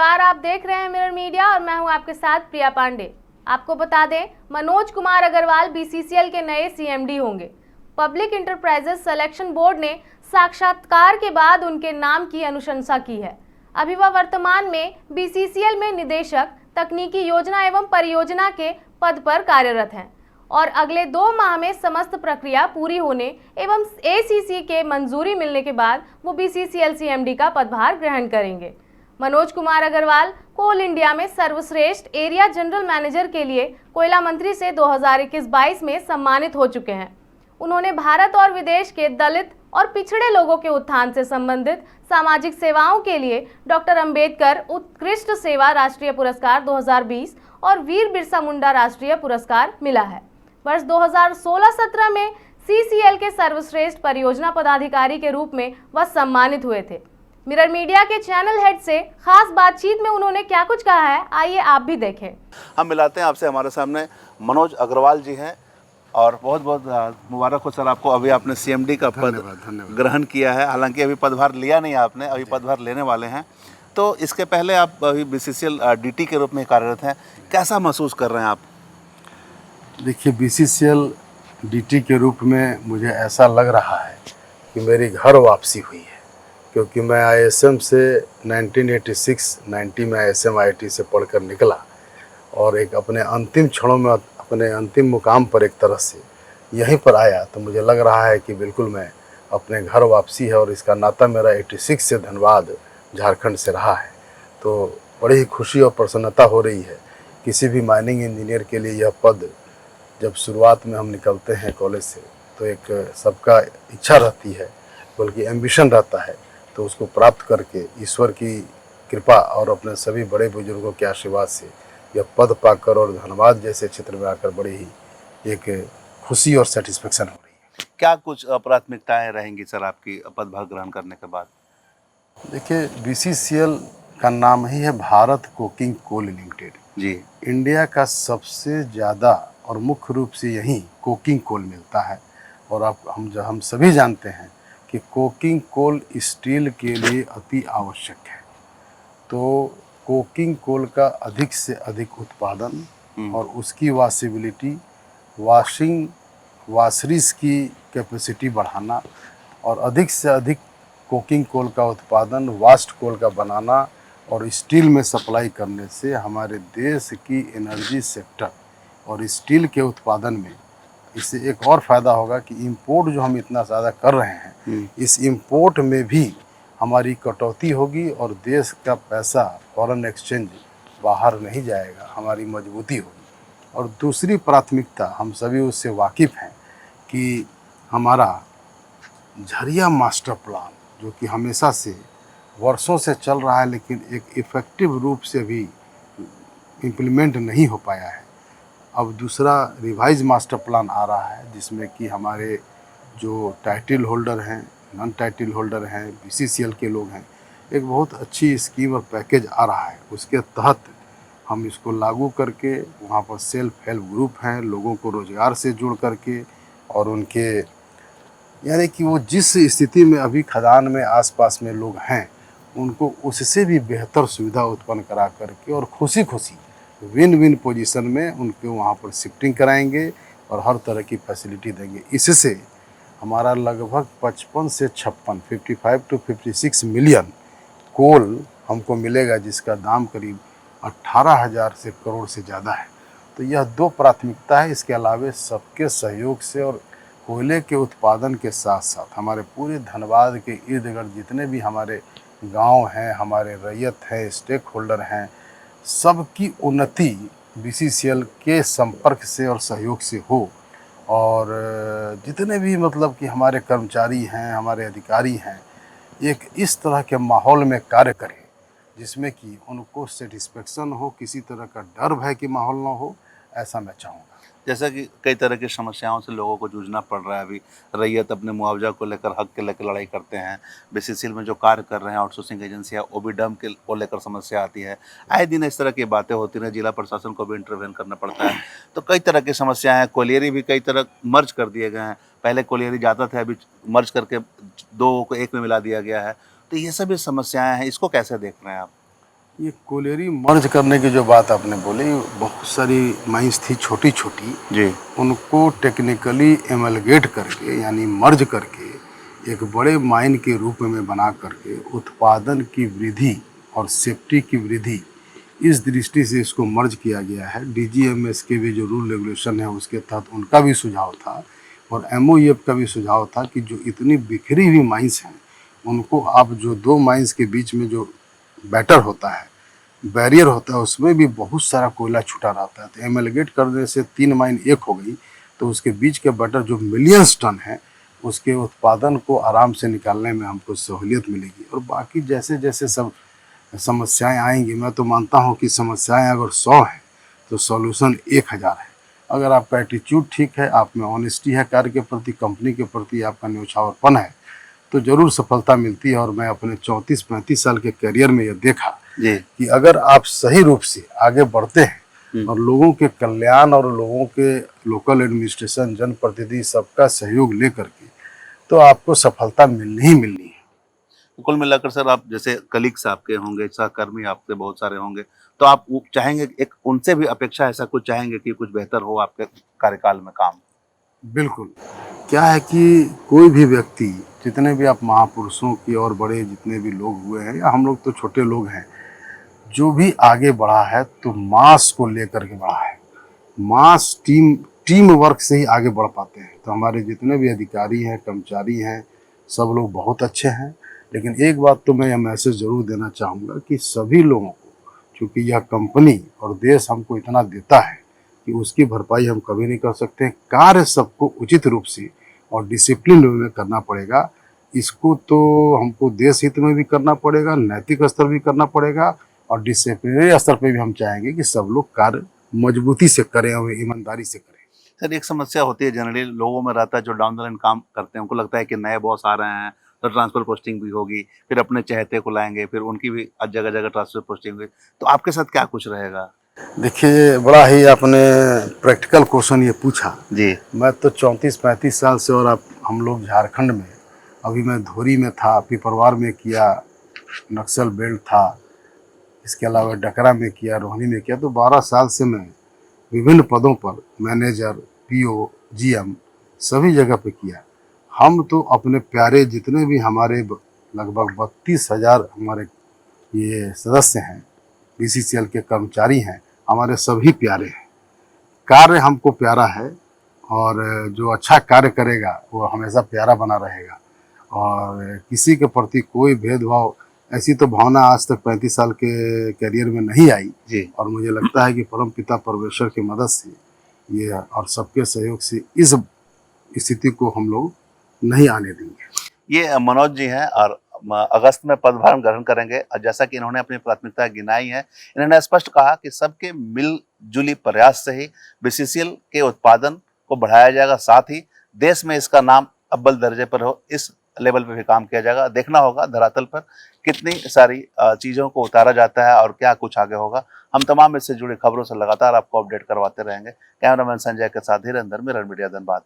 नमस्कार, आप देख रहे हैं मिरर मीडिया और मैं हूं आपके साथ प्रिया पांडे। आपको बता दें, मनोज कुमार अग्रवाल बीसीसीएल के नए सीएमडी होंगे। पब्लिक इंटरप्राइजेस सिलेक्शन बोर्ड ने साक्षात्कार के बाद उनके नाम की अनुशंसा की है। अभी वह वर्तमान में बीसीसीएल में निदेशक तकनीकी योजना एवं परियोजना के पद पर कार्यरत हैं और अगले 2 माह में समस्त प्रक्रिया पूरी होने एवं एसीसी के मंजूरी मिलने के बाद वो बीसीसीएल सीएमडी का पदभार ग्रहण करेंगे। मनोज कुमार अग्रवाल कोल इंडिया में सर्वश्रेष्ठ एरिया जनरल मैनेजर के लिए कोयला मंत्री से 2021-22 में सम्मानित हो चुके हैं। उन्होंने भारत और विदेश के दलित और पिछड़े लोगों के उत्थान से संबंधित सामाजिक सेवाओं के लिए डॉक्टर अंबेडकर उत्कृष्ट सेवा राष्ट्रीय पुरस्कार 2020 और वीर बिरसा मुंडा राष्ट्रीय पुरस्कार मिला है। वर्ष 2016-17 में सीसीएल के सर्वश्रेष्ठ परियोजना पदाधिकारी के रूप में वह सम्मानित हुए थे। मिरर मीडिया के चैनल हेड से खास बातचीत में उन्होंने क्या कुछ कहा है, आइए आप भी देखें। हम मिलाते हैं आपसे, हमारे सामने मनोज अग्रवाल जी हैं और बहुत बहुत मुबारक हो सर आपको। अभी आपने सीएमडी का पद ग्रहण किया है, हालांकि अभी पदभार लिया नहीं आपने, अभी पदभार लेने वाले हैं। तो इसके पहले आप अभी बीसीसीएल डीटी के रूप में कार्यरत हैं, कैसा महसूस कर रहे हैं आप? देखिए, बीसीसीएल डीटी के रूप में मुझे ऐसा लग रहा है कि मेरी घर वापसी हुई है, क्योंकि मैं आईएसएम से 1986-90 में आईएसएम आईआईटी से पढ़कर निकला और एक अपने अंतिम क्षणों में अपने अंतिम मुकाम पर एक तरह से यहीं पर आया। तो मुझे लग रहा है कि बिल्कुल मैं अपने घर वापसी है और इसका नाता मेरा 86 से धनबाद झारखंड से रहा है। तो बड़ी ही खुशी और प्रसन्नता हो रही है। किसी भी माइनिंग इंजीनियर के लिए यह पद, जब शुरुआत में हम निकलते हैं कॉलेज से, तो एक सबका इच्छा रहती है, बल्कि एम्बिशन रहता है, तो उसको प्राप्त करके ईश्वर की कृपा और अपने सभी बड़े बुजुर्गों के आशीर्वाद से यह पद पाकर और धनबाद जैसे क्षेत्र में आकर बड़ी ही एक खुशी और सेटिस्फेक्शन हो रही है। क्या कुछ प्राथमिकताएं रहेंगी सर आपकी पदभार ग्रहण करने के बाद? देखिए, बीसीसीएल का नाम ही है भारत कोकिंग कोल लिमिटेड जी। इंडिया का सबसे ज़्यादा और मुख्य रूप से यहीं कोकिंग कोल मिलता है। और हम सभी जानते हैं कि कोकिंग कोल स्टील के लिए अति आवश्यक है। तो कोकिंग कोल का अधिक से अधिक उत्पादन और उसकी वॉशेबिलिटी, वाशरीज की कैपेसिटी बढ़ाना और अधिक से अधिक कोकिंग कोल का उत्पादन, वास्ट कोल का बनाना और स्टील में सप्लाई करने से हमारे देश की एनर्जी सेक्टर और स्टील के उत्पादन में इससे एक और फ़ायदा होगा कि इंपोर्ट जो हम इतना ज़्यादा कर रहे हैं, इस इंपोर्ट में भी हमारी कटौती होगी और देश का पैसा फॉरेन एक्सचेंज बाहर नहीं जाएगा, हमारी मजबूती होगी। और दूसरी प्राथमिकता, हम सभी उससे वाकिफ़ हैं कि हमारा झरिया मास्टर प्लान, जो कि हमेशा से वर्षों से चल रहा है लेकिन एक इफ़ेक्टिव रूप से भी इम्प्लीमेंट नहीं हो पाया है, अब दूसरा रिवाइज मास्टर प्लान आ रहा है, जिसमें कि हमारे जो टाइटल होल्डर हैं, नॉन टाइटल होल्डर हैं, बीसीसीएल के लोग हैं, एक बहुत अच्छी स्कीम और पैकेज आ रहा है। उसके तहत हम इसको लागू करके वहाँ पर सेल्फ हेल्प ग्रुप हैं, लोगों को रोज़गार से जुड़ करके और उनके यानी कि वो जिस स्थिति में अभी खदान में आसपास में लोग हैं, उनको उससे भी बेहतर सुविधा उत्पन्न करा करके और खुशी खुशी विन विन पोजीशन में उनको वहाँ पर शिफ्टिंग कराएंगे और हर तरह की फैसिलिटी देंगे। इससे हमारा लगभग 55 से 56 55 to 56 मिलियन कोल हमको मिलेगा, जिसका दाम करीब 18,000 से करोड़ से ज़्यादा है। तो यह 2 प्राथमिकता है। इसके अलावा सबके सहयोग से और कोयले के उत्पादन के साथ साथ हमारे पूरे धनबाद के इर्द गिर्द जितने भी हमारे गांव हैं, हमारे रैयत हैं, स्टेक होल्डर हैं, सबकी उन्नति बीसीसीएल के संपर्क से और सहयोग से हो। और जितने भी मतलब कि हमारे कर्मचारी हैं, हमारे अधिकारी हैं, एक इस तरह के माहौल में कार्य करें जिसमें कि उनको सेटिस्फेक्शन हो, किसी तरह का डर भय की माहौल ना हो, ऐसा मैं चाहूँगा। जैसा कि कई तरह की समस्याओं से लोगों को जूझना पड़ रहा है, अभी रैयत अपने मुआवजा को लेकर, हक के लेकर लड़ाई करते हैं। बीसीसीएल में जो कार्य कर रहे हैं आउटसोर्सिंग एजेंसियाँ, ओबीडम के को लेकर समस्या आती है। आए दिन इस तरह की बातें होती हैं, जिला प्रशासन को भी इंटरवेन करना पड़ता है। तो कई तरह की समस्याएं हैं। कोलियरी भी कई तरह मर्ज कर दिए गए हैं। पहले कोलियरी जाता था, अभी मर्ज करके 2 को 1 में मिला दिया गया है। तो ये सभी समस्याएं हैं, इसको कैसे देख रहे हैं आप? ये कोलेरी मर्ज करने की जो बात आपने बोली, बहुत सारी माइंस थी छोटी छोटी, जी उनको टेक्निकली एमलगेट करके यानी मर्ज करके एक बड़े माइन के रूप में बना करके उत्पादन की वृद्धि और सेफ्टी की वृद्धि, इस दृष्टि से इसको मर्ज किया गया है। डीजीएमएस के भी जो रूल रेगुलेशन है उसके तहत उनका भी सुझाव था और एमओईएफ का भी सुझाव था कि जो इतनी बिखरी हुई माइंस हैं उनको आप जो दो माइंस के बीच में जो बैटर होता है, बैरियर होता है, उसमें भी बहुत सारा कोयला छुटा रहता है। तो एमलगेट करने से 3 माइन एक हो गई तो उसके बीच के बैटर जो मिलियंस टन है उसके उत्पादन को आराम से निकालने में हमको सहूलियत मिलेगी। और बाकी जैसे जैसे सब समस्याएं आएंगी, मैं तो मानता हूं कि समस्याएं अगर 100 हैं तो सॉल्यूशन 1000 है। अगर आपका एटीट्यूड ठीक है, आप में ऑनेस्टी है, कार्य के प्रति, कंपनी के प्रति आपका न्यौछावरपन है, तो ज़रूर सफलता मिलती है। और मैं अपने 34-35 साल के करियर में यह देखा जी कि अगर आप सही रूप से आगे बढ़ते हैं और लोगों के कल्याण और लोगों के लोकल एडमिनिस्ट्रेशन, जनप्रतिनिधि सबका सहयोग लेकर के, तो आपको सफलता मिलनी ही मिलनी है। कुल मिलाकर सर, आप जैसे कलीग्स आपके होंगे, सहकर्मी आपके बहुत सारे होंगे, तो आप वो चाहेंगे एक उनसे भी अपेक्षा ऐसा कुछ चाहेंगे कि कुछ बेहतर हो आपके कार्यकाल में काम? बिल्कुल। क्या है कि कोई भी व्यक्ति, जितने भी आप महापुरुषों की और बड़े जितने भी लोग हुए हैं या हम लोग तो छोटे लोग हैं, जो भी आगे बढ़ा है तो मास को लेकर के बढ़ा है। मास टीम वर्क से ही आगे बढ़ पाते हैं। तो हमारे जितने भी अधिकारी हैं, कर्मचारी हैं, सब लोग बहुत अच्छे हैं। लेकिन एक बात तो मैं यह मैसेज ज़रूर देना चाहूँगा कि सभी लोगों को, चूँकि यह कंपनी और देश हमको इतना देता है कि उसकी भरपाई हम कभी नहीं कर सकते। कार्य सबको उचित रूप से और डिसिप्लिन में करना पड़ेगा। इसको तो हमको देश हित में भी करना पड़ेगा, नैतिक स्तर भी करना पड़ेगा और डिसिप्लिनरी स्तर पे भी हम चाहेंगे कि सब लोग कार्य मजबूती से करें और ईमानदारी से करें। सर, एक समस्या होती है जनरली लोगों में रहता है, जो डाउन द लाइन काम करते हैं उनको लगता है कि नए बॉस आ रहे हैं तो ट्रांसफर पोस्टिंग भी होगी, फिर अपने चहेते को लाएंगे, फिर उनकी भी जगह जगह ट्रांसफर पोस्टिंग हुई। तो आपके साथ क्या कुछ रहेगा? देखिए, बड़ा ही आपने प्रैक्टिकल क्वेश्चन ये पूछा। जी मैं तो 34-35 साल से, और आप हम लोग झारखंड में, अभी मैं धोरी में था, पिपरवार में किया, नक्सल बेल्ट था, इसके अलावा डकरा में किया, रोहनी में किया। तो 12 साल से मैं विभिन्न पदों पर मैनेजर, पीओ, जीएम सभी जगह पे किया। हम तो अपने प्यारे जितने भी हमारे लगभग 32,000 हमारे ये सदस्य हैं, बीसीसीएल के कर्मचारी हैं, हमारे सभी प्यारे हैं। कार्य हमको प्यारा है और जो अच्छा कार्य करेगा वो हमेशा प्यारा बना रहेगा। और किसी के प्रति कोई भेदभाव, ऐसी तो भावना आज तक 35 साल के करियर में नहीं आई। जी और मुझे लगता है कि परम पिता परमेश्वर की मदद से ये और सबके सहयोग से इस स्थिति को हम लोग नहीं आने देंगे। ये मनोज जी हैं और अगस्त में पदभार ग्रहण करेंगे। और जैसा कि इन्होंने अपनी प्राथमिकता गिनाई है, इन्होंने स्पष्ट कहा कि सबके मिलजुली प्रयास से ही बीसीसीएल के उत्पादन को बढ़ाया जाएगा, साथ ही देश में इसका नाम अव्वल दर्जे पर हो, इस लेवल पे भी काम किया जाएगा। देखना होगा धरातल पर कितनी सारी चीज़ों को उतारा जाता है और क्या कुछ आगे होगा। हम तमाम इससे जुड़ी खबरों से लगातार आपको अपडेट करवाते रहेंगे। कैमरामैन संजय के साथ धीरेन्द्र, मिरर मीडिया, धनबाद।